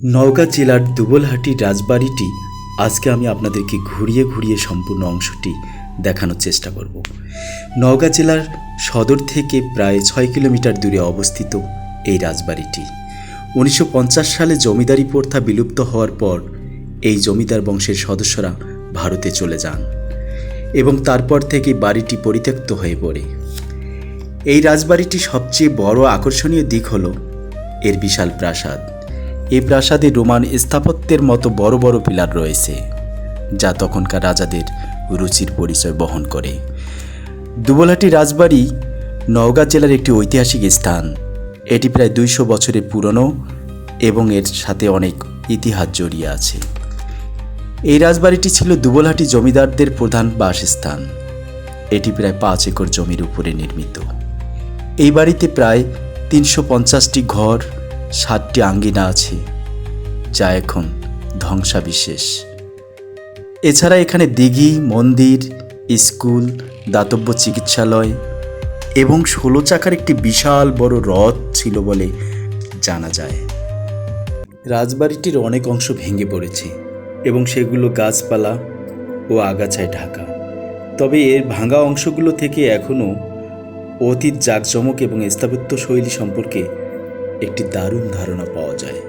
নওগাঁ জেলার দুবলহাটির রাজবাড়িটি আজকে আমি আপনাদেরকে ঘুরিয়ে ঘুরিয়ে সম্পূর্ণ অংশটি দেখানোর চেষ্টা করব। নওগাঁ জেলার সদর থেকে প্রায় 6 কিলোমিটার দূরে অবস্থিত এই রাজবাড়িটি 1950 সালে জমিদারি প্রথা বিলুপ্ত হওয়ার পর এই জমিদার বংশের সদস্যরা ভারতে চলে যান এবং তারপর থেকে বাড়িটি পরিত্যক্ত হয়ে পড়ে। এই রাজবাড়িটি সবচেয়ে বড় আকর্ষণীয় দিক হল এর বিশাল প্রাসাদ। এই প্রাসাদে রোমান স্থাপত্যের মতো বড় বড় পিলার রয়েছে, যা তখনকার রাজাদের রুচির পরিচয় বহন করে। দুবলহাটি রাজবাড়ি নওগাঁ জেলার একটি ঐতিহাসিক স্থান। এটি প্রায় 200 বছরের পুরনো এবং এর সাথে অনেক ইতিহাস জড়িয়ে আছে। এই রাজবাড়িটি ছিল দুবলহাটি জমিদারদের প্রধান বাসস্থান। এটি প্রায় 5 একর জমির উপরে নির্মিত। এই বাড়িতে প্রায় 350টি ঘর, 7টি আঙ্গিনা আছে, যা এখন ধ্বংসাবিশেষ। এছাড়া এখানে দিঘি, মন্দির, স্কুল, দাতব্য চিকিৎসালয় এবং 16 চাকার একটি বিশাল বড় রথ ছিল বলে জানা যায়। রাজবাড়িটির অনেক অংশ ভেঙে পড়েছে এবং সেগুলো গাছপালা ও আগাছায় ঢাকা। তবে এর ভাঙা অংশগুলো থেকে এখনও অতীত জাঁকজমক এবং স্থাপত্য শৈলী সম্পর্কে একটি দারুণ ধারণা পাওয়া যায়।